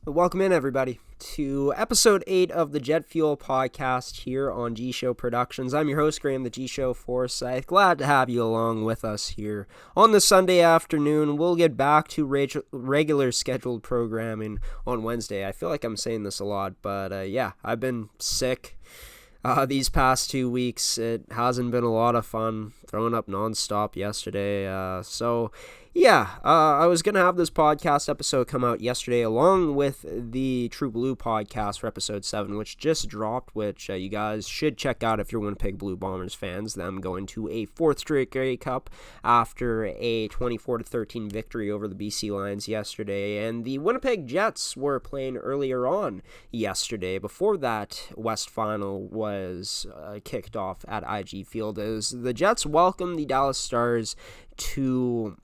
Welcome in, everybody, to episode 8 of the Jet Fuel podcast here on GShow Productions. I'm your host, Graham, the GShow Forsyth. Glad to have you along with us here on this Sunday afternoon. We'll get back to regular scheduled programming on Wednesday. I feel like I'm saying this a lot, but I've been sick these past 2 weeks. It hasn't been a lot of fun, throwing up nonstop yesterday. I was going to have this podcast episode come out yesterday along with the True Blue podcast for episode 7, which just dropped, which you guys should check out if you're Winnipeg Blue Bombers fans. Them going to a 4th straight Grey Cup after a 24-13 victory over the BC Lions yesterday. And the Winnipeg Jets were playing earlier on yesterday before that West Final was kicked off at IG Field, as the Jets welcomed the Dallas Stars to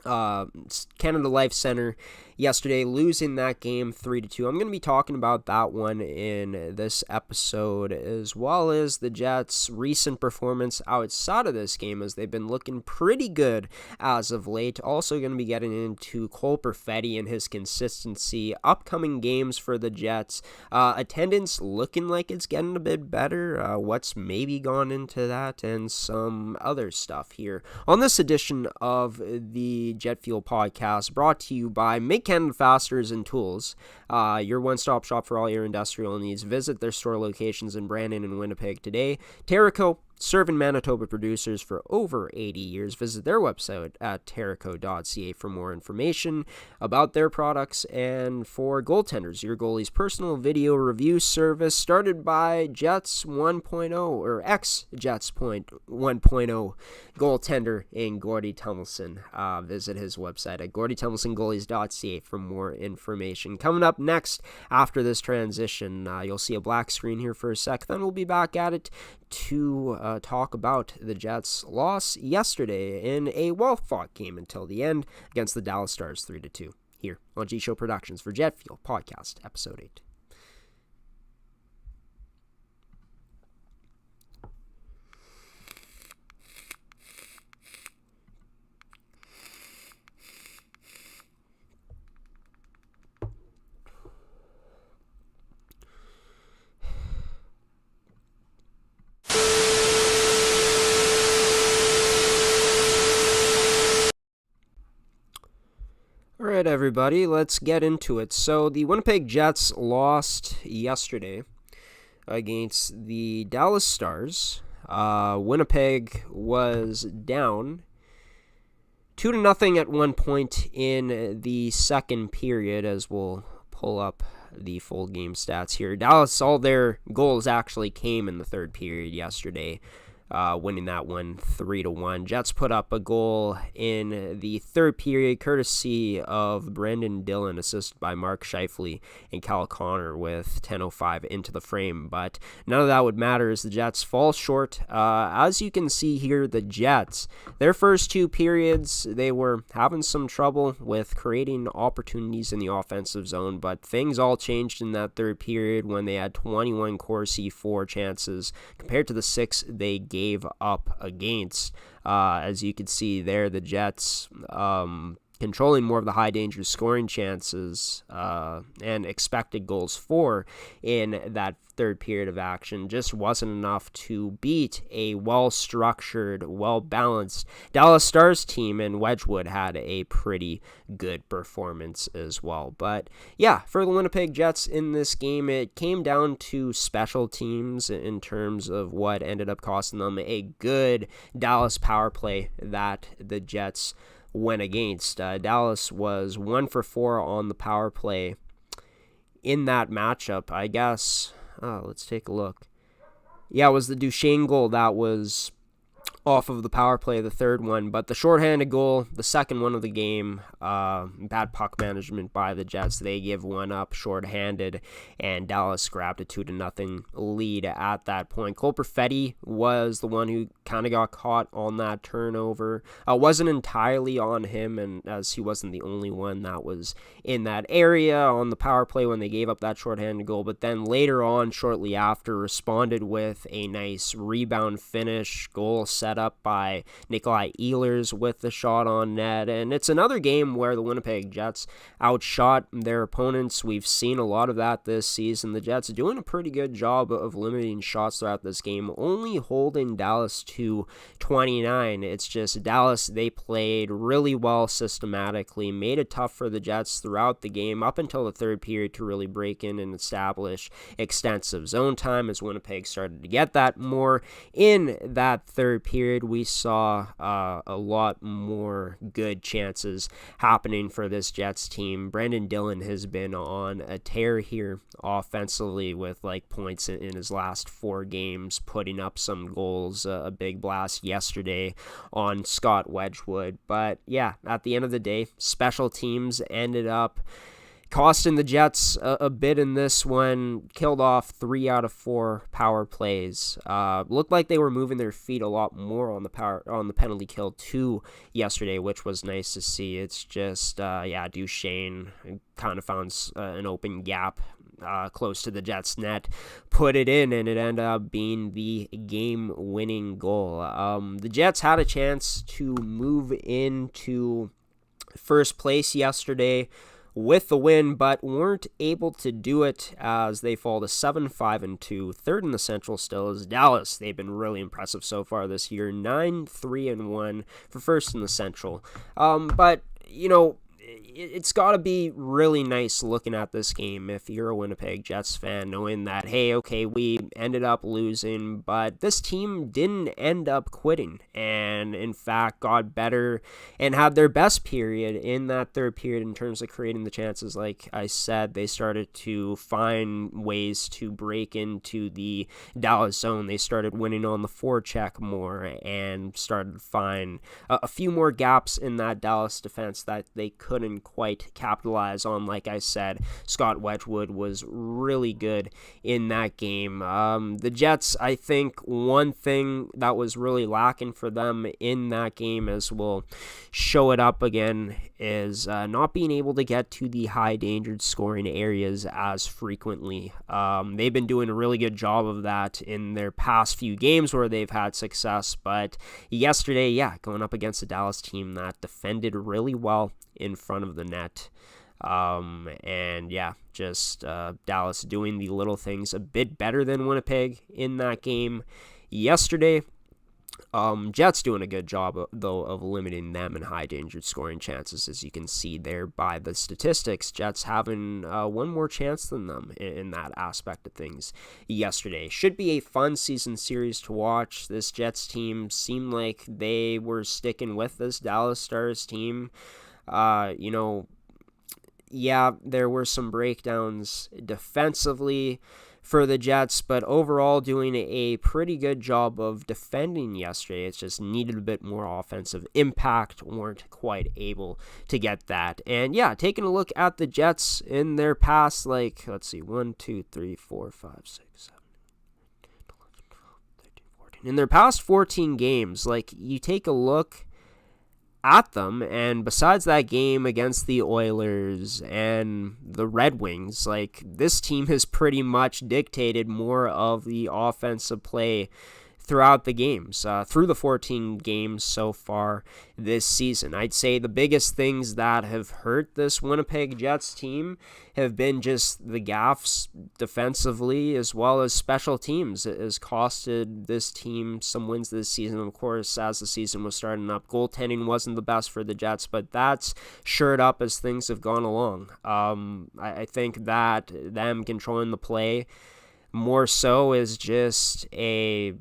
Canada Life Center yesterday, losing that game 3-2. I'm going to be talking about that one in this episode, as well as the Jets' recent performance outside of this game, as they've been looking pretty good as of late. Also going to be getting into Cole Perfetti and his consistency, upcoming games for the Jets, attendance looking like it's getting a bit better, what's maybe gone into that, and some other stuff here on this edition of the Jet Fuel podcast, brought to you by Make Canada Fasteners and Tools, your one-stop shop for all your industrial needs. Visit their store locations in Brandon and Winnipeg today. Terrico, serving Manitoba producers for over 80 years. Visit their website at terrico.ca for more information about their products. And for goaltenders, your goalie's personal video review service, started by Jets 1.0 or ex-Jets 1.0 goaltender in Gordy Tummelson. Visit his website at gordytumelsongoalies.ca for more information. Coming up next after this transition, you'll see a black screen here for a sec, then we'll be back at it to talk about the Jets' loss yesterday in a well-fought game until the end against the Dallas Stars 3-2 here on GShow Productions for Jet Fuel Podcast Episode 8. All right, everybody, let's get into it. So the Winnipeg Jets lost yesterday against the Dallas Stars. Winnipeg was down 2-0 at one point in the second period, as we'll pull up the full game stats here. Dallas, all their goals actually came in the third period yesterday, winning that one 3-1. Jets put up a goal in the third period, courtesy of Brendan Dillon, assisted by Mark Scheifele and Cal Connor with 10:05 into the frame. But none of that would matter as the Jets fall short. As you can see here, the Jets, their first two periods, they were having some trouble with creating opportunities in the offensive zone, but things all changed in that third period when they had 21 Corsi 4 chances compared to the 6 they gave up against. As you can see there, the Jets controlling more of the high danger scoring chances and expected goals for in that third period of action just wasn't enough to beat a well-structured, well-balanced Dallas Stars team, and Wedgwood had a pretty good performance as well. But yeah, for the Winnipeg Jets in this game, it came down to special teams in terms of what ended up costing them a good Dallas power play that the Jets went against. Dallas was 1 for 4 on the power play in that matchup, I guess. Let's take a look. Yeah, it was the Duchesne goal that was off of the power play, the third one, but the shorthanded goal, the second one of the game, bad puck management by the Jets. They give one up shorthanded, and Dallas grabbed a 2-0 lead at that point. Cole Perfetti was the one who kind of got caught on that turnover. Wasn't entirely on him, and as he wasn't the only one that was in that area on the power play when they gave up that shorthanded goal, but then later on, shortly after, responded with a nice rebound finish, goal set set up by Nikolai Ehlers with the shot on net. And it's another game where the Winnipeg Jets outshot their opponents. We've seen a lot of that this season. The Jets are doing a pretty good job of limiting shots throughout this game, only holding Dallas to 29. It's just Dallas, they played really well systematically, made it tough for the Jets throughout the game up until the third period to really break in and establish extensive zone time. As Winnipeg started to get that more in that third period, we saw a lot more good chances happening for this Jets team. Brandon Dillon has been on a tear here offensively with like points in his last 4 games, putting up some goals, a big blast yesterday on Scott Wedgwood. But yeah, at the end of the day, special teams ended up costing the Jets a bit in this one. Killed off 3 out of 4 power plays. Looked like they were moving their feet a lot more on the penalty kill too yesterday, which was nice to see. It's just Duchesne kind of found an open gap close to the Jets net, put it in, and it ended up being the game-winning goal. The Jets had a chance to move into first place yesterday with the win, but weren't able to do it as they fall to 7-5-2. Third in the Central still is Dallas. They've been really impressive so far this year, 9-3-1 for first in the Central. But it's got to be really nice looking at this game if you're a Winnipeg Jets fan, knowing that, hey, okay, we ended up losing, but this team didn't end up quitting, and in fact got better and had their best period in that third period in terms of creating the chances. Like I said, they started to find ways to break into the Dallas zone. They started winning on the forecheck more and started to find a few more gaps in that Dallas defense that they couldn't quite capitalize on. Like I said, Scott Wedgwood was really good in that game. The Jets, I think one thing that was really lacking for them in that game, as we'll show it up again, is not being able to get to the high danger scoring areas as frequently. They've been doing a really good job of that in their past few games where they've had success, but yesterday, going up against a Dallas team that defended really well in front of the net. Dallas doing the little things a bit better than Winnipeg in that game yesterday. Jets doing a good job, though, of limiting them in high-danger scoring chances, as you can see there by the statistics. Jets having one more chance than them in that aspect of things yesterday. Should be a fun season series to watch. This Jets team seemed like they were sticking with this Dallas Stars team. There were some breakdowns defensively for the Jets, but overall doing a pretty good job of defending yesterday. It's just needed a bit more offensive impact, weren't quite able to get that. And taking a look at the Jets in their past, 1, 2, 3, 4, 5, 6, 7, 8, 10, 11, 12, 13, 14. In their past 14 games, you take a look at them, and besides that game against the Oilers and the Red Wings, this team has pretty much dictated more of the offensive play throughout the games, through the 14 games so far this season. I'd say the biggest things that have hurt this Winnipeg Jets team have been just the gaffes defensively, as well as special teams. It has costed this team some wins this season. Of course, as the season was starting up, goaltending wasn't the best for the Jets, but that's shored up as things have gone along. I think that them controlling the play more so is just a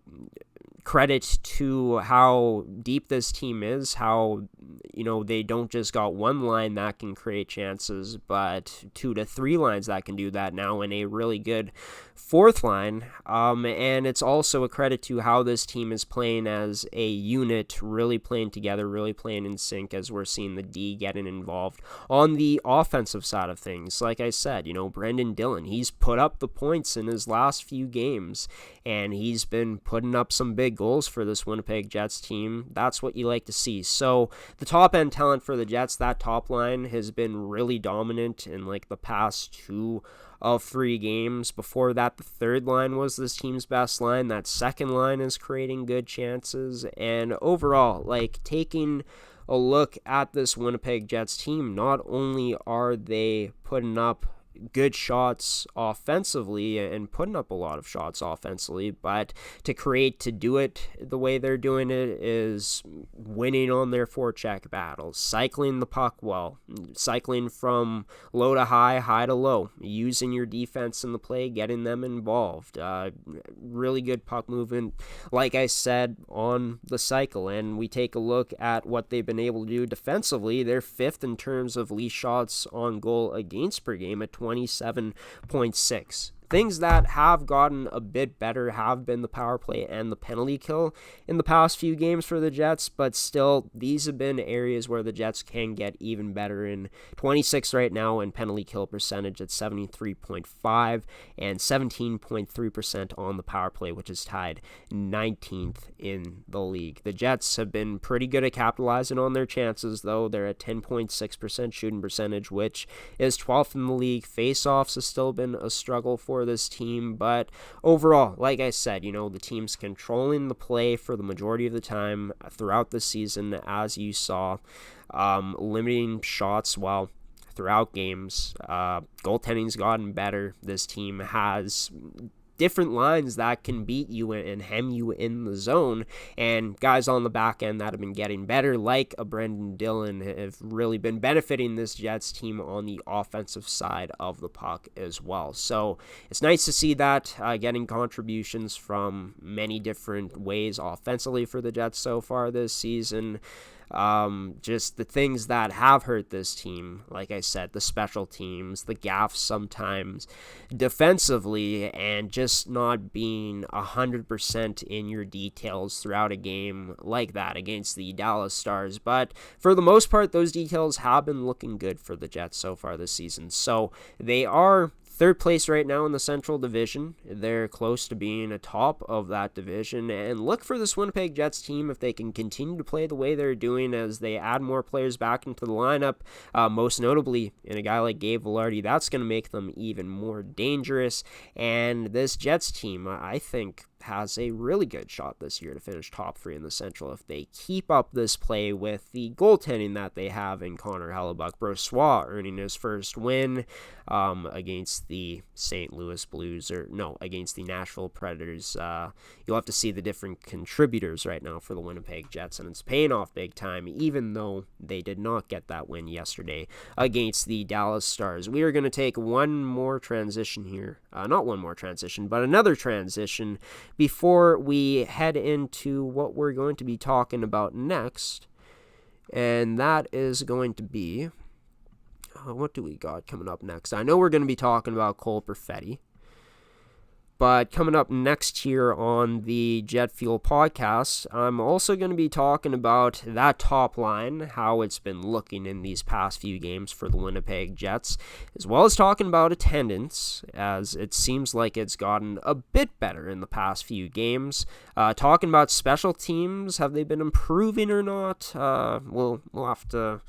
credit to how deep this team is, how they don't just got one line that can create chances, but 2 to 3 lines that can do that now, in a really good fourth line. And it's also a credit to how this team is playing as a unit, really playing together, really playing in sync, as we're seeing the D getting involved on the offensive side of things. Like I said, Brandon Dillon, he's put up the points in his last few games, and he's been putting up some big goals for this Winnipeg Jets team. That's what you like to see. So the top end talent for the Jets, that top line has been really dominant in the past 2 of 3 games. Before that, the third line was this team's best line. That second line is creating good chances. And overall, taking a look at this Winnipeg Jets team, not only are they putting up good shots offensively and putting up a lot of shots offensively, but to do it the way they're doing it is winning on their forecheck battles, cycling the puck well, cycling from low to high, high to low, using your defense in the play, getting them involved. Really good puck movement, like I said, on the cycle. And we take a look at what they've been able to do defensively. They're 5th in terms of least shots on goal against per game at 27.6. Things that have gotten a bit better have been the power play and the penalty kill in the past few games for the Jets, but still, these have been areas where the Jets can get even better. In 26 right now, and penalty kill percentage at 73.5 and 17.3% on the power play, which is tied 19th in the league. The Jets have been pretty good at capitalizing on their chances, though. They're at 10.6% shooting percentage, which is 12th in the league. Face-offs has still been a struggle for this team, but overall, like I said, the team's controlling the play for the majority of the time throughout the season, as you saw, limiting shots throughout games. Goaltending's gotten better. This team has different lines that can beat you and hem you in the zone, and guys on the back end that have been getting better, like a Brendan Dillon, have really been benefiting this Jets team on the offensive side of the puck as well. So it's nice to see that, getting contributions from many different ways offensively for the Jets so far this season. Just the things that have hurt this team, like I said, the special teams, the gaffes sometimes defensively, and just not being 100% in your details throughout a game like that against the Dallas Stars. But for the most part, those details have been looking good for the Jets so far this season. So they are 3rd place right now in the Central Division. They're close to being atop of that division, and look for this Winnipeg Jets team if they can continue to play the way they're doing as they add more players back into the lineup, most notably in a guy like Gabe Vilardi. That's going to make them even more dangerous, and this Jets team, I think, has a really good shot this year to finish top 3 in the Central if they keep up this play with the goaltending that they have in Connor Hellebuyck. Brossoit earning his first win against the St. Louis Blues, against the Nashville Predators. You'll have to see the different contributors right now for the Winnipeg Jets, and it's paying off big time, even though they did not get that win yesterday against the Dallas Stars. We are going to take one more transition here. Not one more transition, but another transition before we head into what we're going to be talking about next, and that is going to be, what do we got coming up next? I know we're going to be talking about Cole Perfetti, but coming up next here on the Jet Fuel podcast, I'm also going to be talking about that top line, how it's been looking in these past few games for the Winnipeg Jets, as well as talking about attendance, as it seems like it's gotten a bit better in the past few games. Talking about special teams, have they been improving or not? We'll have to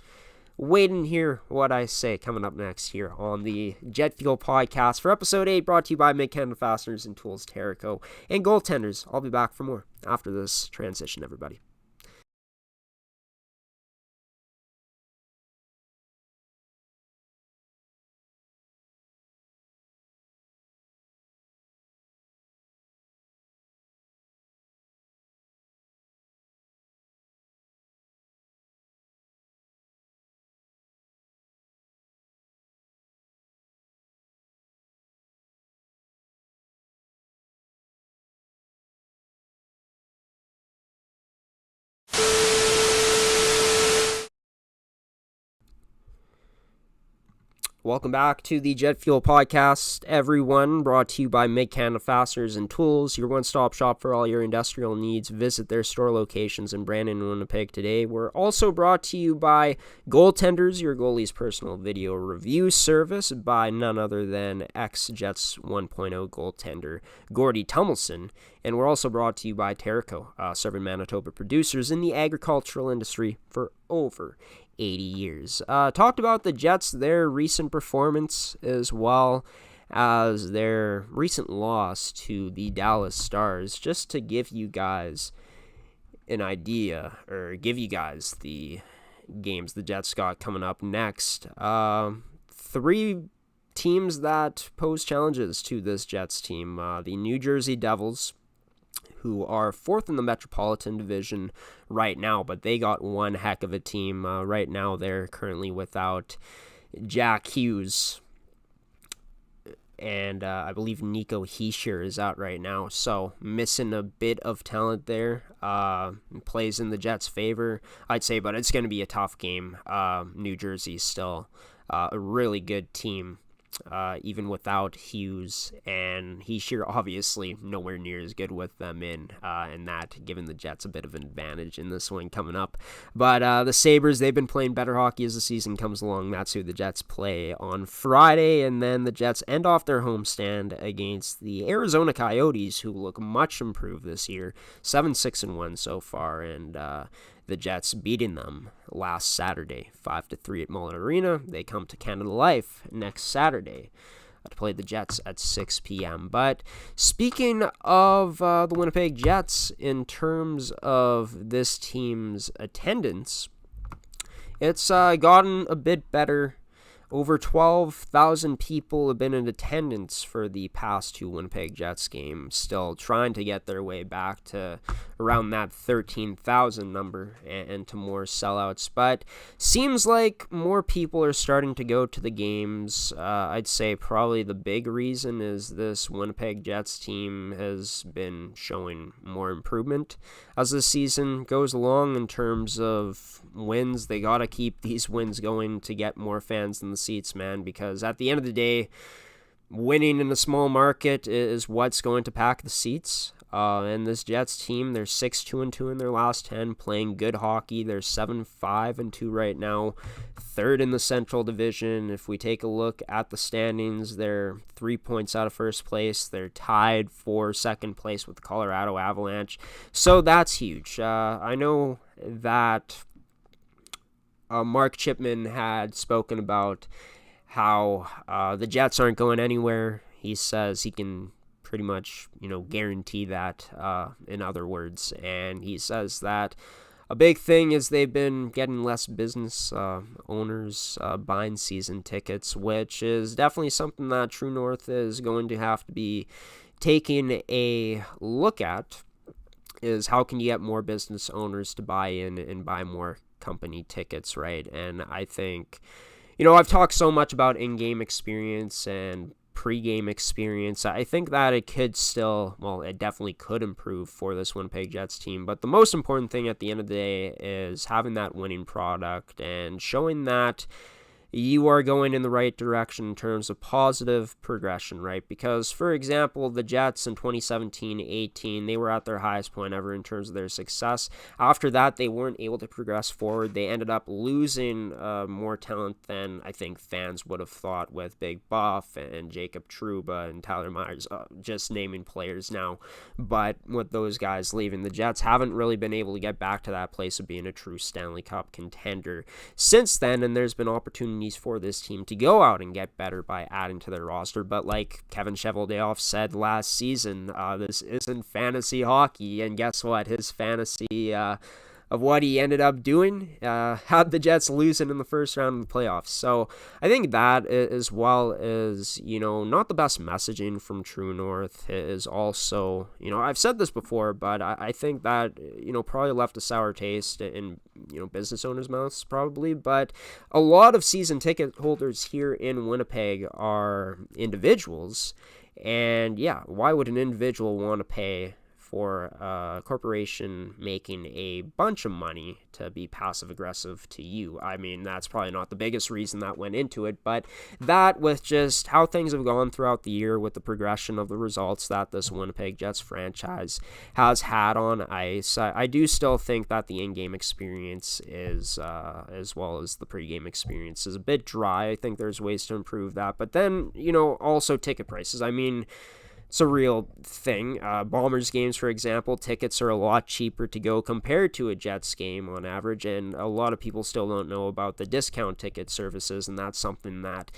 wait and hear what I say coming up next here on the Jet Fuel podcast for episode 8, brought to you by Mid-Canada Fasteners and Tools, Terrico, and Goaltenders. I'll be back for more after this transition, everybody. Welcome back to the Jet Fuel podcast, everyone, brought to you by Mid-Canada Fasteners and Tools, your one-stop shop for all your industrial needs. Visit their store locations in Brandon and Winnipeg today. We're also brought to you by Goaltenders, your goalie's personal video review service, by none other than ex-Jets 1.0 goaltender Gordie Tummelson. And we're also brought to you by Terrico, serving Manitoba producers in the agricultural industry for over 80 years. Talked about the Jets, their recent performance as well, as their recent loss to the Dallas Stars. Just to give you guys an idea, or give you guys the games the Jets got coming up next. Three teams that pose challenges to this Jets team. The New Jersey Devils, who are fourth in the Metropolitan Division right now, but they got one heck of a team. Right now, they're currently without Jack Hughes, and I believe Nico Hischier is out right now, so missing a bit of talent there. Plays in the Jets' favor, I'd say, but it's going to be a tough game. New Jersey's still a really good team, even without Hughes, and Hischier obviously nowhere near as good with them and that giving the Jets a bit of an advantage in this one coming up. But the Sabres, they've been playing better hockey as the season comes along. That's who the Jets play on Friday, and then the Jets end off their homestand against the Arizona Coyotes, who look much improved this year, 7-6-1 so far, and the Jets beating them last Saturday, 5-3 at Mullet Arena. They come to Canada Life next Saturday to play the Jets at 6 p.m. But speaking of the Winnipeg Jets, in terms of this team's attendance, it's gotten a bit better. Over 12,000 people have been in attendance for the past two Winnipeg Jets games, still trying to get their way back to around that 13,000 number and to more sellouts. But seems like more people are starting to go to the games. I'd say probably the big reason is this Winnipeg Jets team has been showing more improvement as the season goes along in terms of wins. They got to keep these wins going to get more fans in the seats, man, because at the end of the day, winning in a small market is what's going to pack the seats. And this Jets team, they're 6-2-2 in their last 10, playing good hockey. They're 7-5-2 right now, third in the Central Division. If we take a look at the standings, they're 3 points out of first place. They're tied for second place with the Colorado Avalanche. So that's huge. I know that Mark Chipman had spoken about how the Jets aren't going anywhere. He says he can pretty much, guarantee that, in other words. And he says that a big thing is they've been getting less business owners buying season tickets, which is definitely something that True North is going to have to be taking a look at, is how can you get more business owners to buy in and buy more company tickets, right? And I think, I've talked so much about in-game experience and pre-game experience. I think that it could still, it definitely could improve for this Winnipeg Jets team. But the most important thing at the end of the day is having that winning product and showing that you are going in the right direction in terms of positive progression, right? Because, for example, the Jets in 2017-18, they were at their highest point ever in terms of their success. After that, they weren't able to progress forward. They ended up losing more talent than I think fans would have thought, with Big Buff and Jacob Trouba and Tyler Myers, just naming players now. But with those guys leaving, the Jets haven't really been able to get back to that place of being a true Stanley Cup contender since then, and there's been opportunities for this team to go out and get better by adding to their roster. But like Kevin Cheveldayoff said last season, this isn't fantasy hockey, and guess what? His fantasy of what he ended up doing had the Jets losing in the first round of the playoffs. So I think that, as well as, not the best messaging from True North, is also, I've said this before, but I think that, probably left a sour taste in, business owners' mouths probably. But a lot of season ticket holders here in Winnipeg are individuals. And yeah, why would an individual want to pay for a corporation making a bunch of money to be passive-aggressive to you? I mean, that's probably not the biggest reason that went into it, but that, with just how things have gone throughout the year, with the progression of the results that this Winnipeg Jets franchise has had on ice, I do still think that the in-game experience is, as well as the pre-game experience, is a bit dry. I think there's ways to improve that, but then, also ticket prices. I mean, it's a real thing. Bombers games, for example, tickets are a lot cheaper to go compared to a Jets game on average, and a lot of people still don't know about the discount ticket services, and that's something that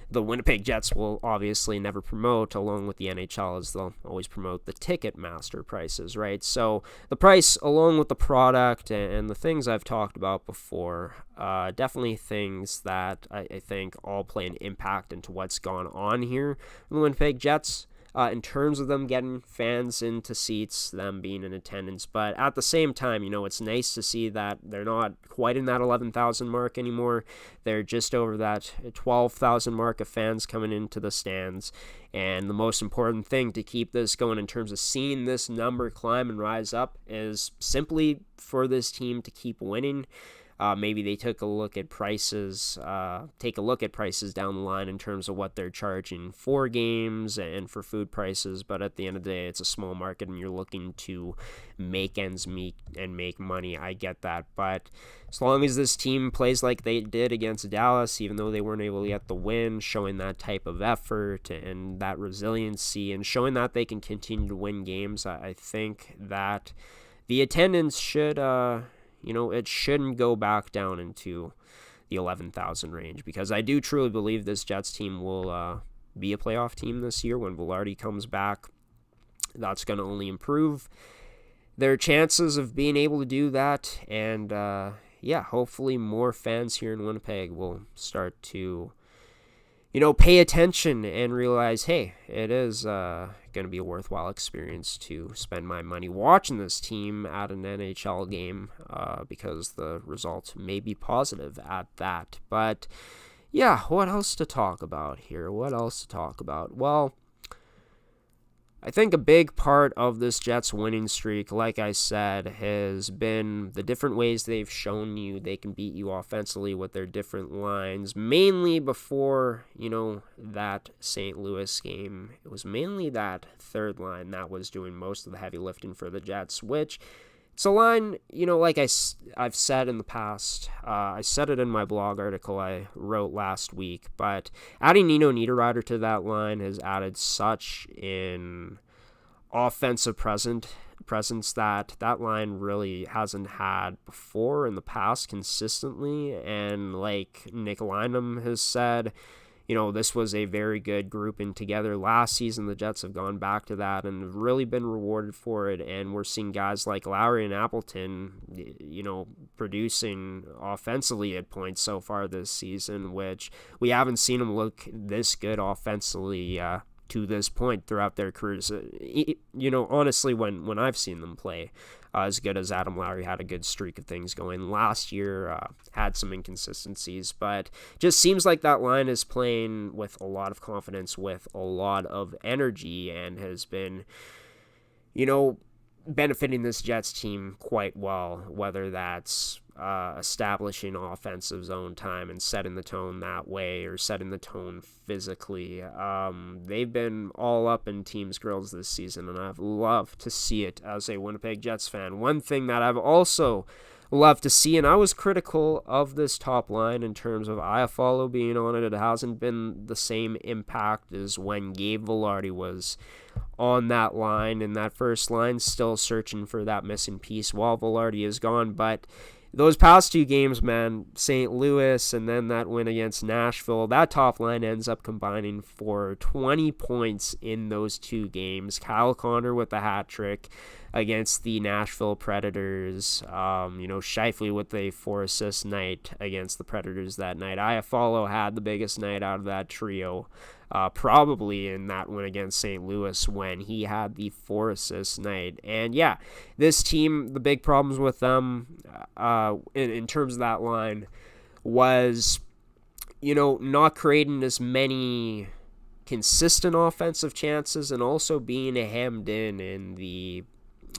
the Winnipeg Jets will obviously never promote, along with the NHL, as they'll always promote the Ticketmaster prices, right? So the price, along with the product and the things I've talked about before, definitely things that I think all play an impact into what's gone on here in the Winnipeg Jets. In terms of them getting fans into seats, them being in attendance. But at the same time, it's nice to see that they're not quite in that 11,000 mark anymore. They're just over that 12,000 mark of fans coming into the stands. And the most important thing to keep this going in terms of seeing this number climb and rise up is simply for this team to keep winning. Maybe they take a look at prices down the line in terms of what they're charging for games and for food prices. But at the end of the day, it's a small market and you're looking to make ends meet and make money. I get that. But as long as this team plays like they did against Dallas, even though they weren't able to get the win, showing that type of effort and that resiliency and showing that they can continue to win games, I think that the attendance should... it shouldn't go back down into the 11,000 range, because I do truly believe this Jets team will be a playoff team this year when Velarde comes back. That's going to only improve their chances of being able to do that. And, hopefully more fans here in Winnipeg will start to, pay attention and realize, hey, it is going to be a worthwhile experience to spend my money watching this team at an NHL game, because the result may be positive at that. But yeah, what else to talk about here? Well, I think a big part of this Jets winning streak, like I said, has been the different ways they've shown you they can beat you offensively with their different lines. Mainly before, that St. Louis game, it was mainly that third line that was doing most of the heavy lifting for the Jets, which it's a line, like I've said in the past. I said it in my blog article I wrote last week, but adding Nino Niederreiter to that line has added such an offensive presence that line really hasn't had before in the past consistently. And like Nick Lynam has said, this was a very good grouping together last season. The Jets have gone back to that and have really been rewarded for it. And we're seeing guys like Lowry and Appleton, producing offensively at points so far this season, which we haven't seen them look this good offensively to this point throughout their careers. Honestly, when I've seen them play, as good as Adam Lowry had a good streak of things going last year, had some inconsistencies, but just seems like that line is playing with a lot of confidence, with a lot of energy, and has been, benefiting this Jets team quite well, whether that's establishing offensive zone time and setting the tone that way, or setting the tone physically. They've been all up in teams' grills this season, and I've loved to see it as a Winnipeg Jets fan. One thing that I've also loved to see, and I was critical of this top line in terms of Iafallo being on it, it hasn't been the same impact as when Gabe Velarde was on that line, and that first line still searching for that missing piece while Velarde is gone. But those past two games, man, St. Louis and then that win against Nashville, that top line ends up combining for 20 points in those two games. Kyle Connor with the hat trick against the Nashville Predators. Scheifele with a 4-assist night against the Predators that night. Iafallo had the biggest night out of that trio, probably in that win against St. Louis when he had the 4-assist night. And yeah, this team, the big problems with them in terms of that line was, not creating as many consistent offensive chances, and also being hemmed in the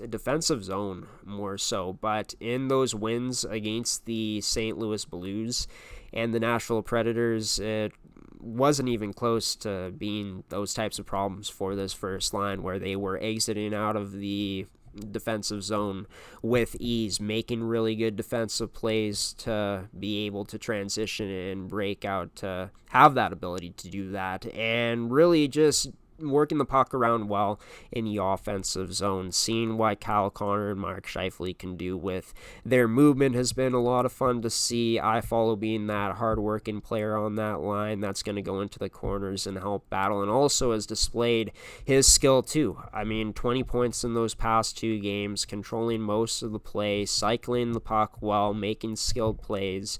defensive zone more so. But in those wins against the St. Louis Blues and the Nashville Predators, it wasn't even close to being those types of problems for this first line, where they were exiting out of the defensive zone with ease, making really good defensive plays to be able to transition and break out, to have that ability to do that, and really just working the puck around well in the offensive zone. Seeing what Kyle Connor and Mark Scheifele can do with their movement has been a lot of fun to see. Iafallo being that hard-working player on that line that's going to go into the corners and help battle, and also has displayed his skill too. I mean, 20 points in those past 2 games, controlling most of the play, cycling the puck well, making skilled plays,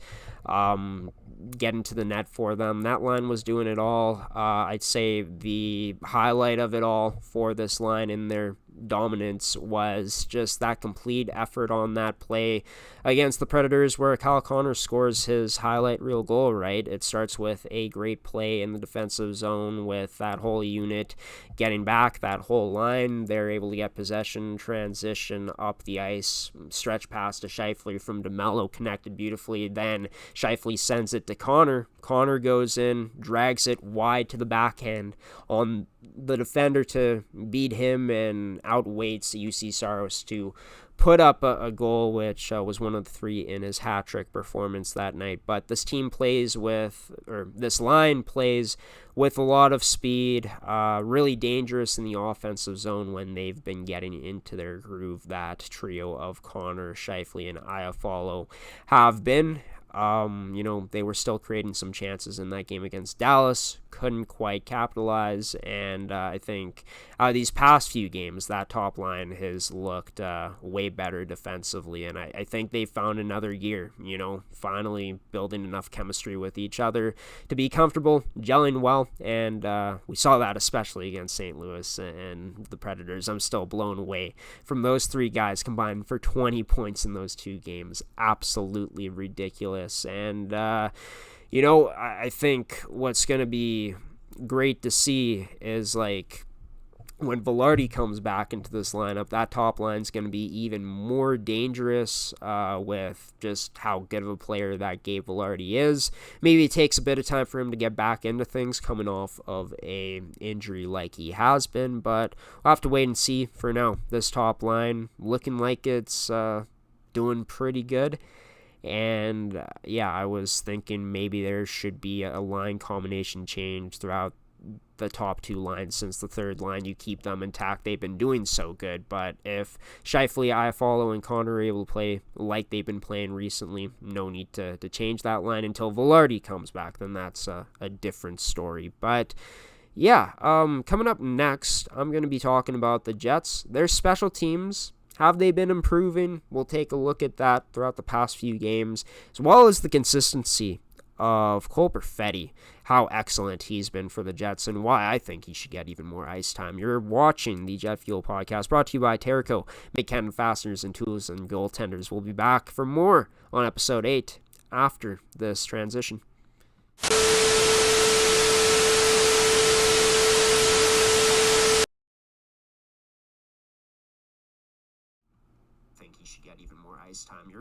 getting to the net for them. That line was doing it all. I'd say the highlight of it all for this line in their dominance was just that complete effort on that play against the Predators where Kyle Connor scores his highlight reel goal, right? It starts with a great play in the defensive zone with that whole unit getting back, that whole line. They're able to get possession, transition up the ice, stretch pass to Scheifele from DeMello, connected beautifully. Then Scheifele sends it to Connor. Connor goes in, drags it wide to the backhand on the defender to beat him, and outweights UC Saros to put up a goal, which was one of the 3 in his hat-trick performance that night. But this team plays with, or this line plays with a lot of speed, really dangerous in the offensive zone when they've been getting into their groove. That trio of Connor, Scheifele, and Iafallo have been. They were still creating some chances in that game against Dallas, couldn't quite capitalize, and I think these past few games, that top line has looked way better defensively, and I think they found another gear, finally building enough chemistry with each other to be comfortable, gelling well, and we saw that especially against St. Louis and the Predators. I'm still blown away from those 3 guys combined for 20 points in those 2 games. Absolutely ridiculous. And, I think what's going to be great to see is, when Velarde comes back into this lineup, that top line is going to be even more dangerous with just how good of a player that Gabe Velarde is. Maybe it takes a bit of time for him to get back into things coming off of a injury like he has been, but we'll have to wait and see. For now, this top line looking like it's doing pretty good. And I was thinking maybe there should be a line combination change throughout the top 2 lines, since the third line, you keep them intact. They've been doing so good, but if Scheifele, Iafallo, and Connor are able to play like they've been playing recently, no need to change that line until Velarde comes back. Then that's a different story. But coming up next, I'm going to be talking about the Jets. Their special teams. Have they been improving? We'll take a look at that throughout the past few games, as well as the consistency of Cole Perfetti, how excellent he's been for the Jets, and why I think he should get even more ice time. You're watching the Jet Fuel Podcast, brought to you by Terrico, Mechanical Fasteners and Tools and Goaltenders. We'll be back for more on Episode 8 after this transition. He should get even more ice time.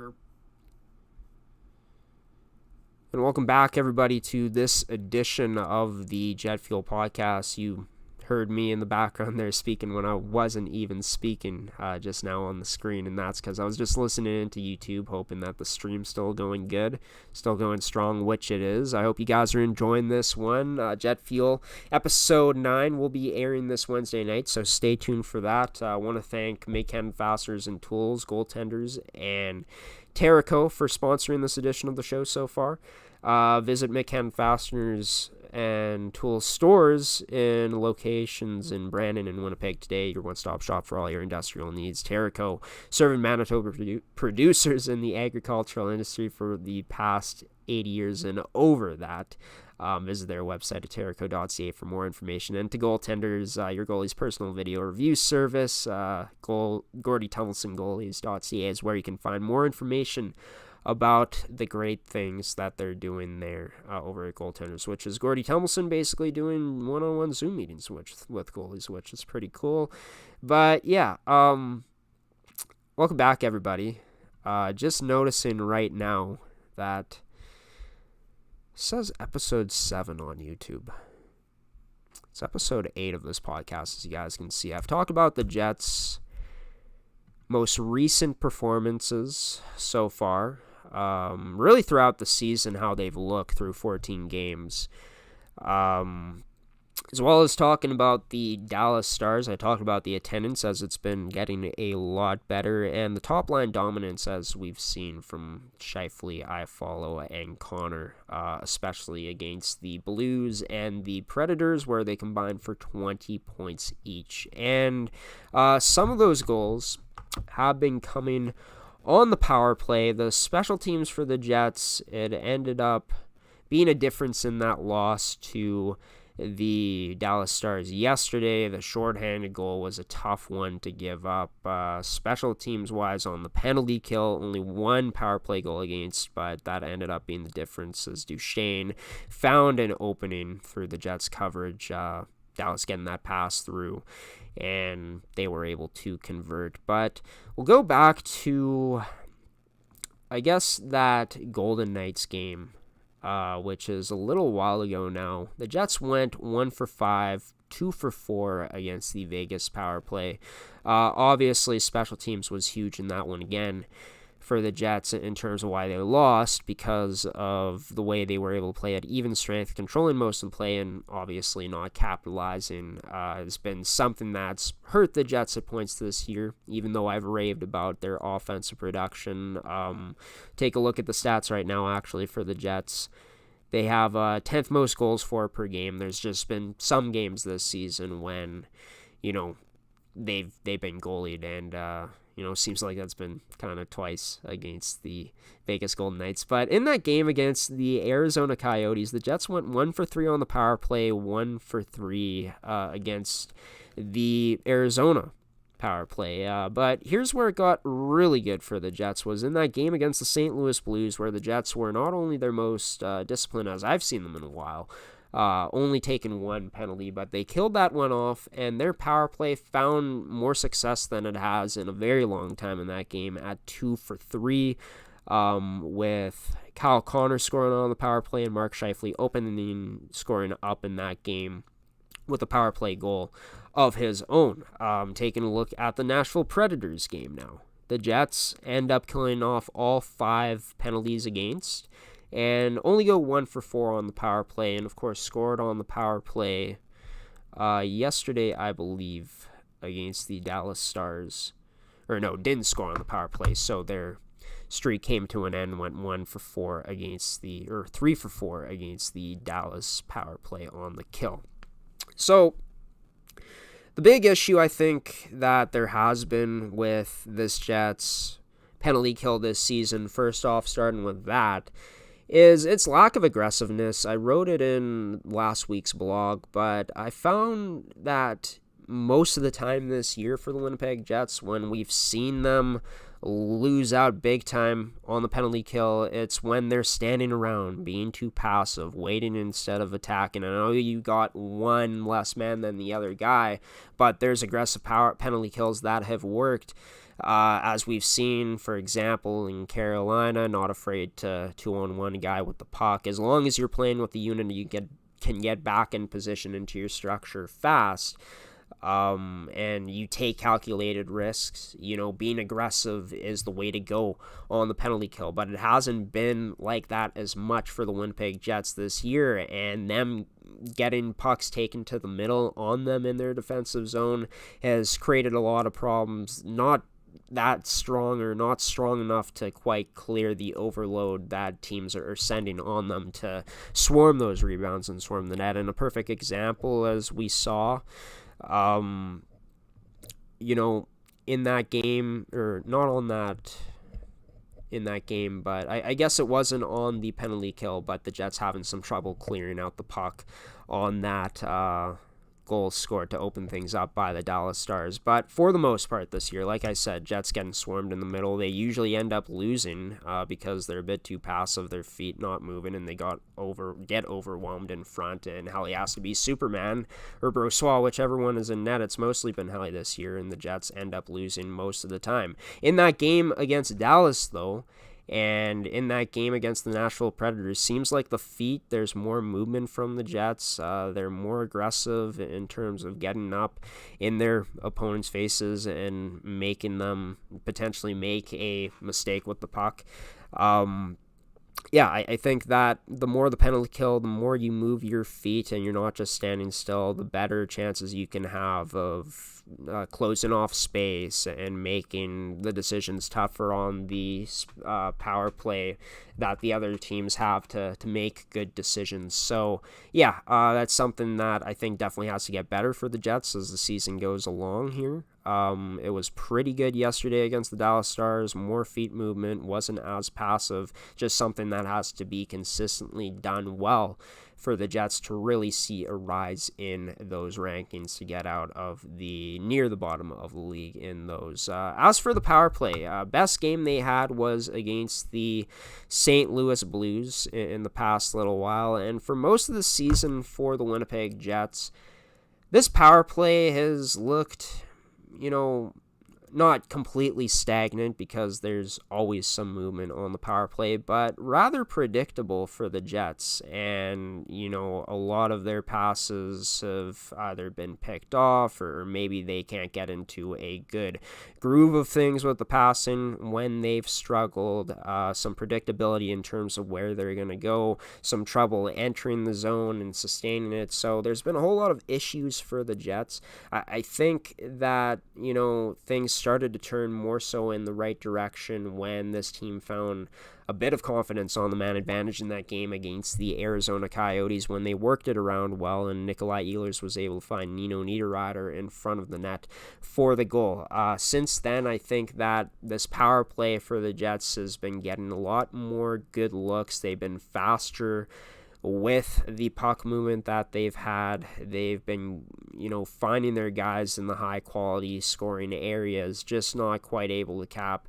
And welcome back, everybody, to this edition of the Jet Fuel Podcast. You heard me in the background there speaking when I wasn't even speaking just now on the screen, and that's because I was just listening into YouTube, hoping that the stream's still going good, still going strong, which it is. I hope you guys are enjoying this one. Jet Fuel Episode 9 will be airing this Wednesday night, so stay tuned for that. I want to thank Mechanical Fasteners and Tools, Goaltenders, and Terrico for sponsoring this edition of the show so far. Visit Mechanical Fasteners and Tools stores in locations in Brandon and Winnipeg today. Your one-stop shop for all your industrial needs. Terrico, serving Manitoba producers in the agricultural industry for the past 80 years and over that. Visit their website at terrico.ca for more information. And to Goaltenders, your goalie's personal video review service, GordyTumbleson-Goalies.ca is where you can find more information about the great things that they're doing there over at Goaltenders, which is Gordy Tumbleson basically doing one-on-one Zoom meetings with goalies, which is pretty cool. But welcome back, everybody. Just noticing right now that it says episode 7 on YouTube. It's episode 8 of this podcast, as you guys can see. I've talked about the Jets' most recent performances so far. Really throughout the season, how they've looked through 14 games. As well as talking about the Dallas Stars, I talked about the attendance as it's been getting a lot better, and the top line dominance as we've seen from Scheifele, Iafallo, and Connor, especially against the Blues and the Predators, where they combined for 20 points each. And some of those goals have been coming on the power play. The special teams for the Jets, it ended up being a difference in that loss to the Dallas Stars yesterday. The shorthanded goal was a tough one to give up. Special teams wise, on the penalty kill, only one power play goal against, but that ended up being the difference as Duchesne found an opening through the Jets coverage. Dallas getting that pass through, and they were able to convert. But we'll go back to, I guess, that Golden Knights game, which is a little while ago now. The Jets went 1 for 5, 2 for 4 against the Vegas power play. Obviously, special teams was huge in that one again for the Jets in terms of why they lost, because of the way they were able to play at even strength, controlling most of the play, and obviously not capitalizing. Has been something that's hurt the Jets at points this year, even though I've raved about their offensive production. Take a look at the stats right now, actually, for the Jets. They have 10th most goals for per game. There's just been some games this season when, they've been goalied, and seems like that's been kind of twice against the Vegas Golden Knights. But in that game against the Arizona Coyotes, the Jets went 1 for 3 on the power play, 1 for 3 against the Arizona power play. But here's where it got really good for the Jets, was in that game against the St. Louis Blues, where the Jets were not only their most disciplined as I've seen them in a while, only taken one penalty, but they killed that one off, and their power play found more success than it has in a very long time in that game at 2 for 3, with Kyle Connor scoring on the power play and Mark Scheifele opening scoring up in that game with a power play goal of his own. Taking a look at the Nashville Predators game now. The Jets end up killing off all 5 penalties against, and only go 1 for 4 on the power play, and of course scored on the power play yesterday, I believe, against the Dallas Stars. Or no, didn't score on the power play, so their streak came to an end, went 1 for 4 against 3 for 4 against the Dallas power play on the kill. So the big issue I think that there has been with this Jets penalty kill this season, first off, starting with that, is its lack of aggressiveness. I wrote it in last week's blog, but I found that most of the time this year for the Winnipeg Jets, when we've seen them lose out big time on the penalty kill, it's when they're standing around, being too passive, waiting instead of attacking. I know you got one less man than the other guy, but there's aggressive penalty kills that have worked. As we've seen, for example, in Carolina, not afraid to 2-on-1 a guy with the puck. As long as you're playing with the unit, you can get back in position into your structure fast, and you take calculated risks. Being aggressive is the way to go on the penalty kill, but it hasn't been like that as much for the Winnipeg Jets this year, and them getting pucks taken to the middle on them in their defensive zone has created a lot of problems. Not that strong, or not strong enough to quite clear the overload that teams are sending on them to swarm those rebounds and swarm the net. And a perfect example, as we saw, in that game, or not on that, in that game, but I guess it wasn't on the penalty kill, but the Jets having some trouble clearing out the puck on that goal scored to open things up by the Dallas Stars. But for the most part this year, like I said, Jets getting swarmed in the middle. They usually end up losing because they're a bit too passive, their feet not moving, and they get overwhelmed in front, and Helly has to be Superman or Brossois, whichever one is in net. It's mostly been Helly this year, and the Jets end up losing most of the time. In that game against Dallas, though, and in that game against the Nashville Predators, seems like the feet, there's more movement from the Jets. They're more aggressive in terms of getting up in their opponents' faces and making them potentially make a mistake with the puck. yeah, I think that the more the penalty kill, the more you move your feet and you're not just standing still, the better chances you can have of closing off space and making the decisions tougher on the power play that the other teams have to make good decisions. So, yeah, that's something that I think definitely has to get better for the Jets as the season goes along here. It was pretty good yesterday against the Dallas Stars. More feet movement, wasn't as passive. Just something that has to be consistently done well for the Jets to really see a rise in those rankings to get out of the near the bottom of the league in those. As for the power play, best game they had was against the St. Louis Blues in the past little while, and for most of the season for the Winnipeg Jets, this power play has looked, not completely stagnant because there's always some movement on the power play, but rather predictable for the Jets. And, a lot of their passes have either been picked off or maybe they can't get into a good groove of things with the passing when they've struggled. Some predictability in terms of where they're going to go, some trouble entering the zone and sustaining it. So there's been a whole lot of issues for the Jets. I think that, things started to turn more so in the right direction when this team found a bit of confidence on the man advantage in that game against the Arizona Coyotes when they worked it around well and Nikolai Ehlers was able to find Nino Niederreiter in front of the net for the goal. Since then, I think that this power play for the Jets has been getting a lot more good looks. They've been faster with the puck movement that they've had. They've been, finding their guys in the high quality scoring areas, just not quite able to cap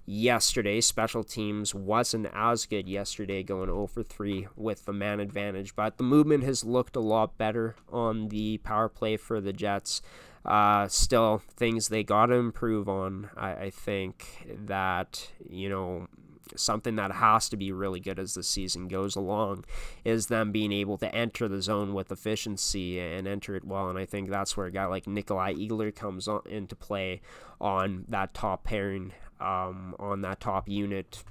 yesterday. Special teams wasn't as good yesterday, going 0 for 3 with the man advantage, but the movement has looked a lot better on the power play for the Jets. Still things they got to improve on. I think that, something that has to be really good as the season goes along is them being able to enter the zone with efficiency and enter it well. And I think that's where a guy like Nikolai Ehlers comes into play on that top pairing, on that top unit,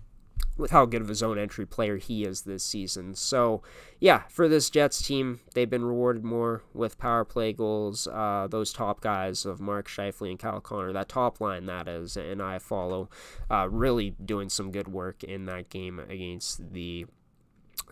with how good of a zone entry player he is this season. So, yeah, for this Jets team, they've been rewarded more with power play goals. Those top guys of Mark Scheifele and Kyle Connor, that top line that is, and I follow, really doing some good work in that game against the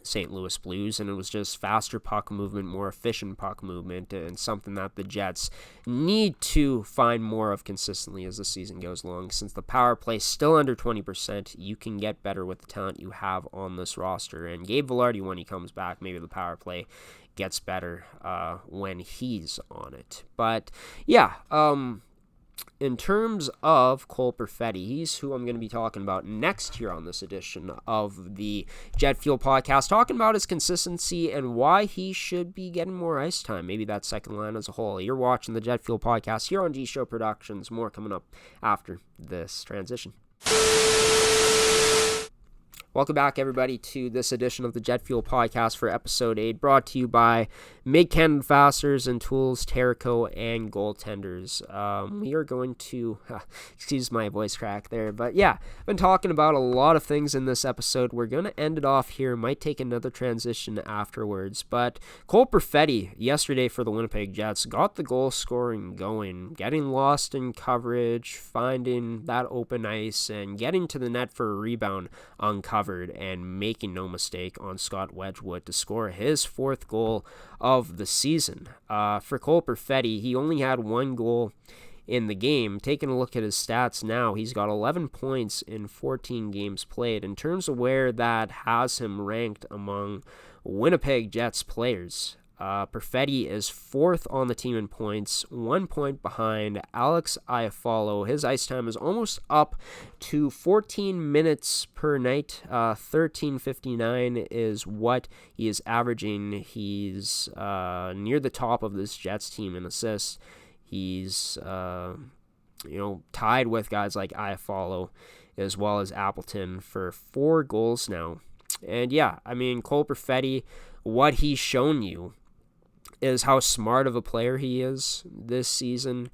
St. Louis Blues, and it was just faster puck movement, more efficient puck movement, and something that the Jets need to find more of consistently as the season goes along. Since the power play is still under 20%, you can get better with the talent you have on this roster, and Gabe Vilardi, when he comes back, maybe the power play gets better when he's on it. But yeah, in terms of Cole Perfetti, he's who I'm going to be talking about next here on this edition of the Jet Fuel Podcast, talking about his consistency and why he should be getting more ice time, maybe that second line as a whole. You're watching the Jet Fuel Podcast here on GShow Productions. More coming up after this transition. Welcome back, everybody, to this edition of the Jet Fuel Podcast for Episode 8, brought to you by Mid-Canada Fasteners and Tools, Terraco, and Goaltenders. We are going to, excuse my voice crack there, but yeah, I've been talking about a lot of things in this episode. We're going to end it off here, might take another transition afterwards, but Cole Perfetti, yesterday for the Winnipeg Jets, got the goal scoring going, getting lost in coverage, finding that open ice, and getting to the net for a rebound uncovered, and making no mistake on Scott Wedgwood to score his fourth goal of the season. For Cole Perfetti, he only had one goal in the game. Taking a look at his stats now, he's got 11 points in 14 games played. In terms of where that has him ranked among Winnipeg Jets players, Perfetti is fourth on the team in points, 1 point behind Alex Iafallo. His ice time is almost up to 14 minutes per night. 13:59 is what he is averaging. He's near the top of this Jets team in assists. He's tied with guys like Iafallo as well as Appleton for 4 goals now. And yeah, I mean, Cole Perfetti, what he's shown you is how smart of a player he is this season,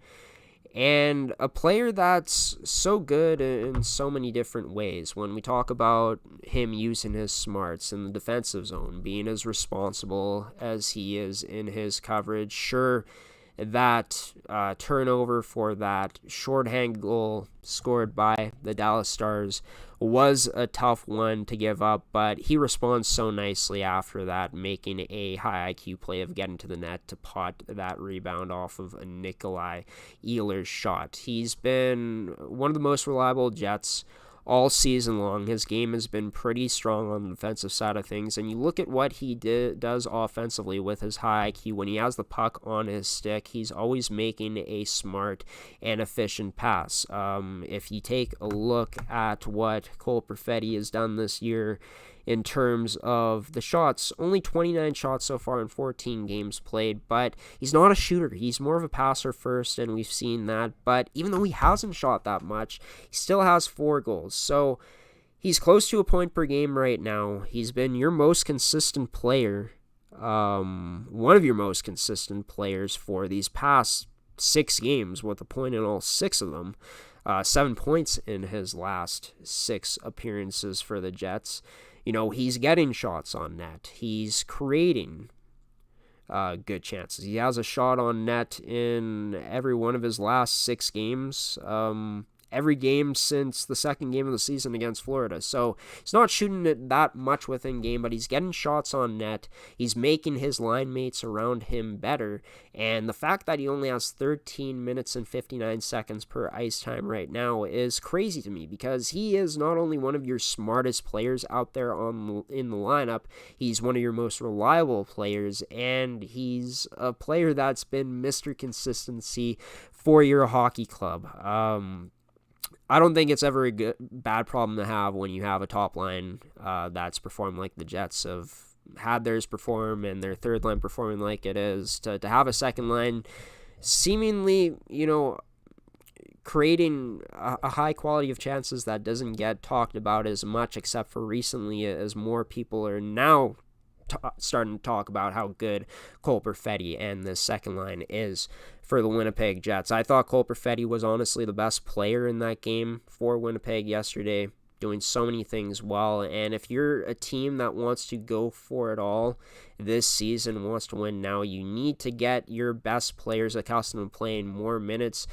and a player that's so good in so many different ways. When we talk about him using his smarts in the defensive zone, being as responsible as he is in his coverage, sure, that turnover for that shorthand goal scored by the Dallas Stars was a tough one to give up, but he responds so nicely after that, making a high IQ play of getting to the net to pot that rebound off of a Nikolai Ehlers shot. He's been one of the most reliable Jets all season long. His game has been pretty strong on the defensive side of things, and you look at what he does offensively with his high IQ. When he has the puck on his stick, he's always making a smart and efficient pass. If you take a look at what Cole Perfetti has done this year in terms of the shots, only 29 shots so far in 14 games played, but he's not a shooter. He's more of a passer first, and we've seen that. But even though he hasn't shot that much, he still has 4 goals. So he's close to a point per game right now. He's been your most consistent player, one of your most consistent players for these past 6 games, with a point in all 6 of them. 7 points in his last 6 appearances for the Jets. You know, he's getting shots on net. He's creating good chances. He has a shot on net in every one of his last 6 games. Every game since the second game of the season against Florida. So he's not shooting it that much within game, but he's getting shots on net. He's making his line mates around him better. And the fact that he only has 13 minutes and 59 seconds per ice time right now is crazy to me, because he is not only one of your smartest players out there in the lineup, he's one of your most reliable players, and he's a player that's been Mr. Consistency for your hockey club. I don't think it's ever a bad problem to have when you have a top line that's performed like the Jets have had theirs perform, and their third line performing like it is. To have a second line seemingly, creating a high quality of chances that doesn't get talked about as much, except for recently, as more people are now starting to talk about how good Cole Perfetti and this second line is for the Winnipeg Jets. I thought Cole Perfetti was honestly the best player in that game for Winnipeg yesterday, doing so many things well. And if you're a team that wants to go for it all this season, wants to win now, you need to get your best players accustomed to playing more minutes.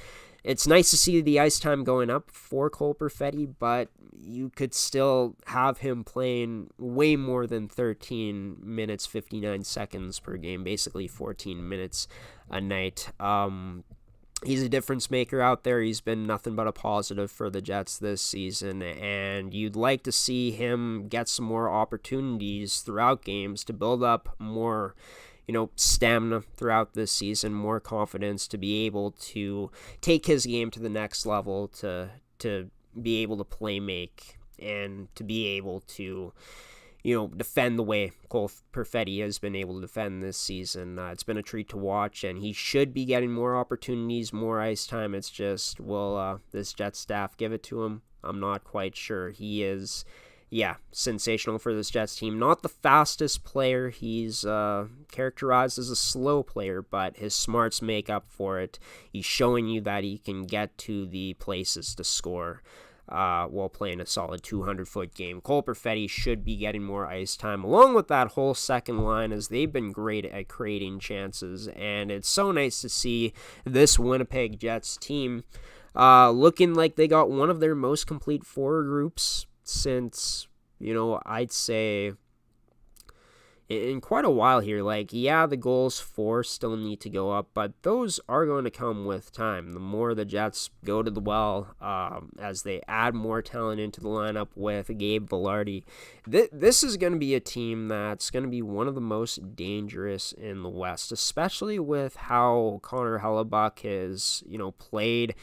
It's nice to see the ice time going up for Cole Perfetti, but you could still have him playing way more than 13 minutes, 59 seconds per game, basically 14 minutes a night. He's a difference maker out there. He's been nothing but a positive for the Jets this season, and you'd like to see him get some more opportunities throughout games to build up more stamina throughout this season, more confidence to be able to take his game to the next level, to be able to play make, and to be able to defend the way Cole Perfetti has been able to defend this season. It's been a treat to watch, and he should be getting more opportunities, more ice time. It's just, will this Jets staff give it to him? I'm not quite sure. He is sensational for this Jets team. Not the fastest player. He's characterized as a slow player, but his smarts make up for it. He's showing you that he can get to the places to score while playing a solid 200-foot game. Cole Perfetti should be getting more ice time, along with that whole second line, as they've been great at creating chances. And it's so nice to see this Winnipeg Jets team looking like they got one of their most complete forward groups since, I'd say in quite a while here. The goals for still need to go up, but those are going to come with time. The more the Jets go to the well, as they add more talent into the lineup with Gabe Vilardi, this is going to be a team that's going to be one of the most dangerous in the West, especially with how Connor Hellebuck has, played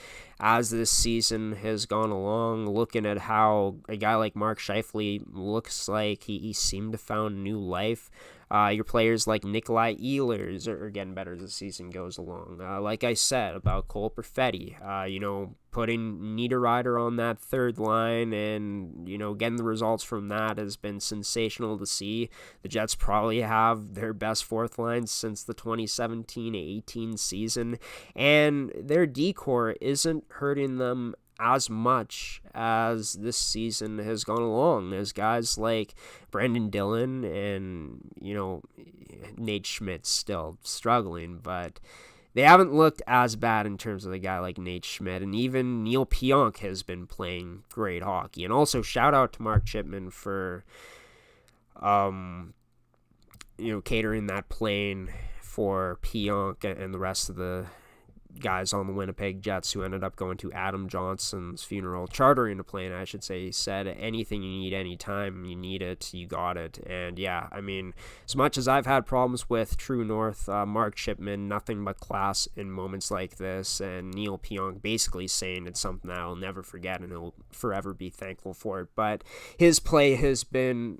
as this season has gone along. Looking at how a guy like Mark Scheifele looks like he seemed to found new life if your players like Nikolai Ehlers are getting better as the season goes along. Like I said about Cole Perfetti, putting Niederreiter on that third line and, getting the results from that has been sensational to see. The Jets probably have their best fourth line since the 2017-18 season, and their decor isn't hurting them as much as this season has gone along. There's guys like Brandon Dillon and, Nate Schmidt still struggling, but they haven't looked as bad in terms of a guy like Nate Schmidt, and even Neil Pionk has been playing great hockey. And also shout out to Mark Chipman for, catering that plane for Pionk and the rest of the guys on the Winnipeg Jets who ended up going to Adam Johnson's funeral, chartering a plane, I should say. He said, anything you need, anytime you need it, you got it. And yeah, as much as I've had problems with True North, Mark Chipman, nothing but class in moments like this, and Neil Pionk basically saying it's something that I'll never forget and he'll forever be thankful for it. But his play has been,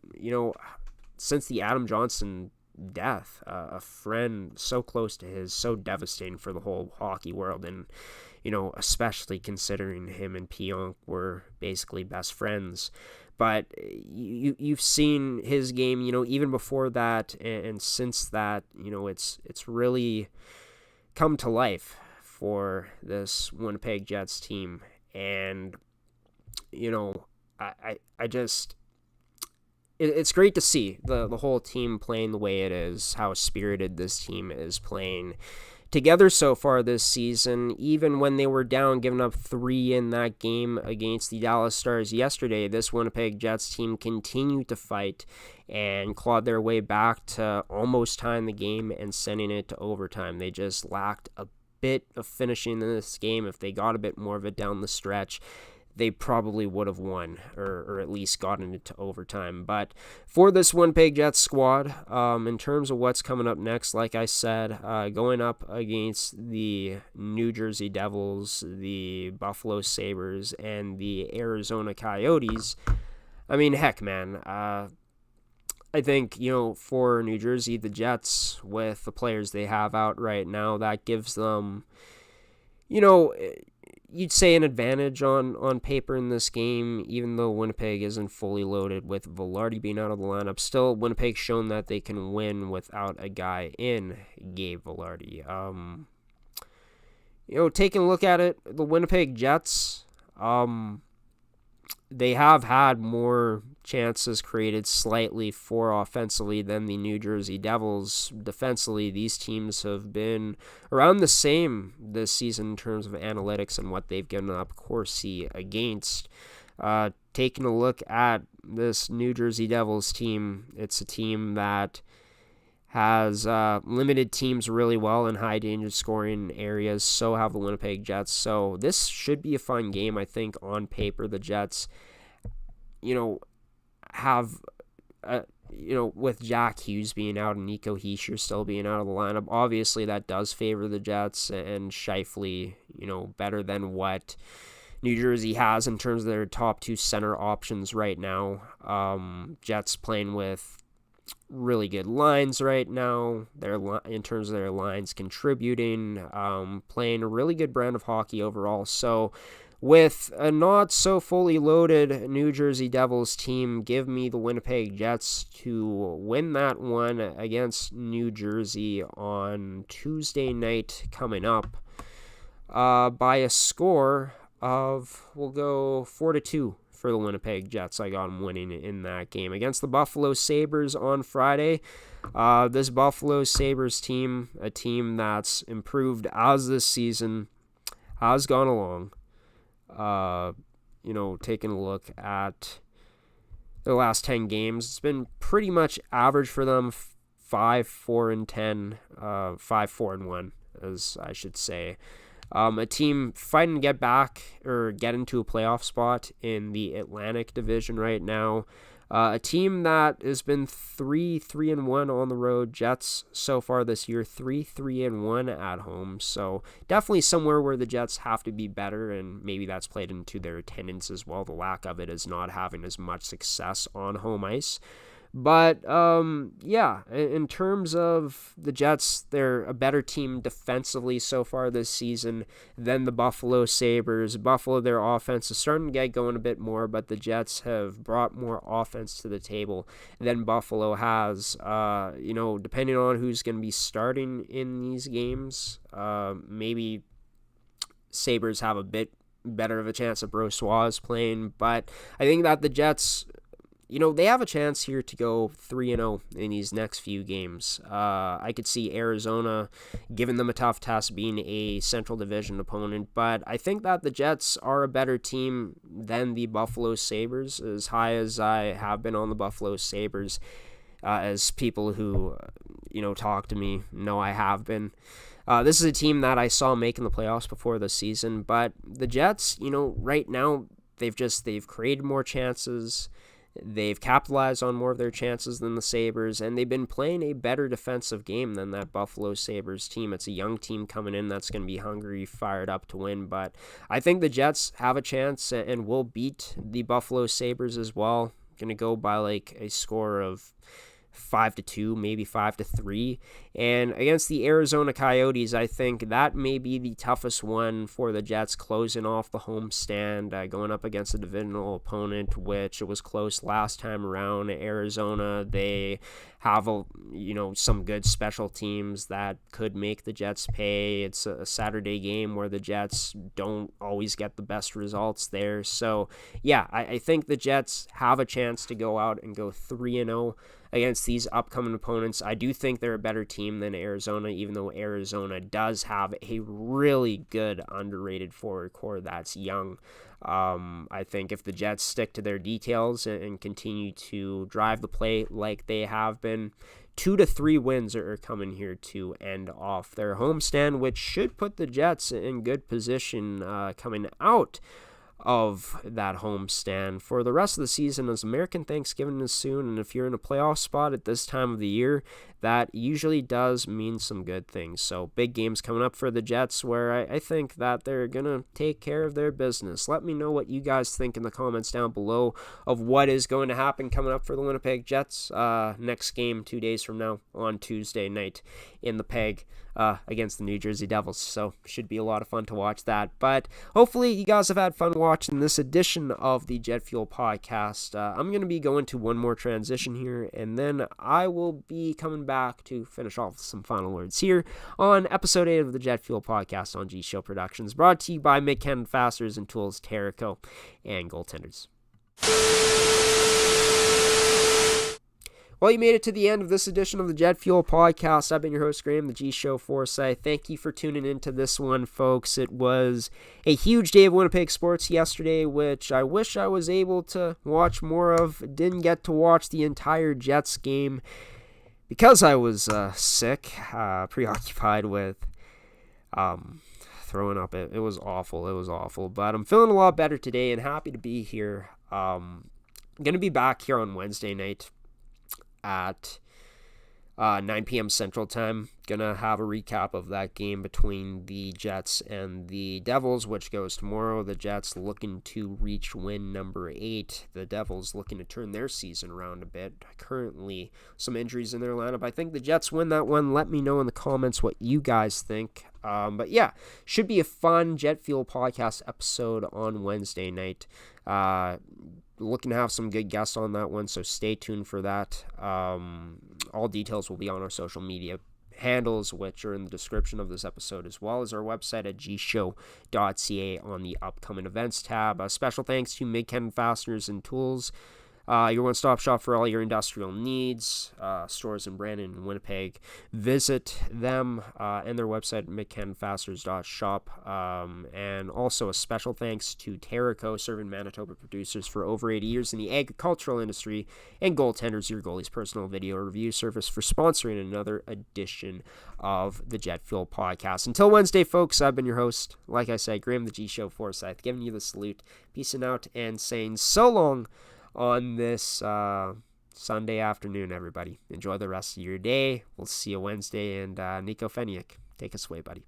since the Adam Johnson death, a friend so close to his, so devastating for the whole hockey world, and especially considering him and Pionk were basically best friends. But you've seen his game, even before that and since that, it's really come to life for this Winnipeg Jets team. And I just, it's great to see the whole team playing the way it is, how spirited this team is playing together so far this season. Even when they were down, giving up 3 in that game against the Dallas Stars yesterday, this Winnipeg Jets team continued to fight and clawed their way back to almost tying the game and sending it to overtime. They just lacked a bit of finishing in this game. If they got a bit more of it down the stretch, they probably would have won or at least gotten into overtime. But for this Winnipeg Jets squad, in terms of what's coming up next, like I said, going up against the New Jersey Devils, the Buffalo Sabres, and the Arizona Coyotes, heck, man, I think, for New Jersey, the Jets, with the players they have out right now, that gives them, you'd say an advantage on paper in this game, even though Winnipeg isn't fully loaded with Velarde being out of the lineup. Still, Winnipeg's shown that they can win without a guy in Gabe Velarde. Taking a look at it, the Winnipeg Jets, they have had more chances created slightly for offensively than the New Jersey Devils. Defensively, these teams have been around the same this season in terms of analytics and what they've given up Corsi against. Taking a look at this New Jersey Devils team, it's a team that has limited teams really well in high danger scoring areas. So have the Winnipeg Jets. So this should be a fun game, I think, on paper. The Jets, have, with Jack Hughes being out and Nico Hischier still being out of the lineup, obviously that does favor the Jets, and Scheifele, better than what New Jersey has in terms of their top 2 center options right now. Jets playing with really good lines right now. In terms of their lines contributing, playing a really good brand of hockey overall. So with a not so fully loaded New Jersey Devils team, give me the Winnipeg Jets to win that one against New Jersey on Tuesday night coming up by a score of, we'll go 4-2 for the Winnipeg Jets. I got them winning in that game against the Buffalo Sabres on Friday. This Buffalo Sabres team, a team that's improved as this season has gone along. Taking a look at the last 10 games, it's been pretty much average for them, 5-4-10, 5-4-1, as I should say. A team fighting to get back or get into a playoff spot in the Atlantic Division right now. A team that has been 3-1 on the road. Jets so far this year 3-1 at home. So definitely somewhere where the Jets have to be better, and maybe that's played into their attendance as well. The lack of it is not having as much success on home ice. But, yeah, in terms of the Jets, they're a better team defensively so far this season than the Buffalo Sabres. Buffalo, their offense is starting to get going a bit more, but the Jets have brought more offense to the table than Buffalo has. Depending on who's going to be starting in these games, maybe Sabres have a bit better of a chance of Brossois playing, but I think that the Jets, they have a chance here to go 3-0 in these next few games. I could see Arizona giving them a tough test, being a Central Division opponent, but I think that the Jets are a better team than the Buffalo Sabres, as high as I have been on the Buffalo Sabres, as people who, talk to me know I have been. This is a team that I saw making the playoffs before the season, but the Jets, right now, they've created more chances. They've capitalized on more of their chances than the Sabres, and they've been playing a better defensive game than that Buffalo Sabres team. It's a young team coming in that's going to be hungry, fired up to win, but I think the Jets have a chance and will beat the Buffalo Sabres as well. Going to go by like a score of 5-2, maybe 5-3. And against the Arizona Coyotes, I think that may be the toughest one for the Jets, closing off the homestand, going up against a divisional opponent, which it was close last time around. Arizona, they have some good special teams that could make the Jets pay. It's a Saturday game where the Jets don't always get the best results there. So yeah, I think the Jets have a chance to go out and go 3-0 against these upcoming opponents. I do think they're a better team than Arizona, even though Arizona does have a really good underrated forward core that's young. I think if the Jets stick to their details and continue to drive the play like they have been, 2 to 3 wins are coming here to end off their homestand, which should put the Jets in good position coming out of that homestand for the rest of the season, as American Thanksgiving is soon, and if you're in a playoff spot at this time of the year, that usually does mean some good things. So big games coming up for the Jets, where I think that they're going to take care of their business. Let me know what you guys think in the comments down below of what is going to happen coming up for the Winnipeg Jets. Next game 2 days from now on Tuesday night in the Peg against the New Jersey Devils. So should be a lot of fun to watch that. But hopefully you guys have had fun watching this edition of the Jet Fuel Podcast. I'm going to be going to one more transition here, and then I will be coming back to finish off with some final words here on episode 8 of the Jet Fuel Podcast on GShow Productions, brought to you by Mid-Canton Fasteners and Tools, Terrico, and Goaltenders. Well, you made it to the end of this edition of the Jet Fuel Podcast. I've been your host, Graham, the G-Show Forsyth. Thank you for tuning into this one, folks. It was a huge day of Winnipeg sports yesterday, which I wish I was able to watch more of. Didn't get to watch the entire Jets game because I was sick, preoccupied with throwing up. It was awful. But I'm feeling a lot better today and happy to be here. I'm going to be back here on Wednesday night at 9 p.m. Central Time. Gonna have a recap of that game between the Jets and the Devils, which goes tomorrow. The Jets looking to reach win number 8. The Devils looking to turn their season around a bit. Currently, some injuries in their lineup. I think the Jets win that one. Let me know in the comments what you guys think. But yeah, should be a fun Jet Fuel Podcast episode on Wednesday night. Looking to have some good guests on that one, so stay tuned for that. All details will be on our social media handles, which are in the description of this episode, as well as our website at gshow.ca on the upcoming events tab. Special thanks to Mid-Canton Fasteners and Tools, your one-stop shop for all your industrial needs. Stores in Brandon and Winnipeg. Visit them and their website at midcantonfasteners.shop. And also a special thanks to Terrico, serving Manitoba producers for over 80 years in the agricultural industry, and Goaltenders, your goalie's personal video review service, for sponsoring another edition of the Jet Fuel Podcast. Until Wednesday, folks, I've been your host, like I said, Graham the G-Show Forsyth, giving you the salute, peacing out, and saying so long on this Sunday afternoon, everybody. Enjoy the rest of your day. We'll see you Wednesday, and Nico Feniak, take us away, buddy.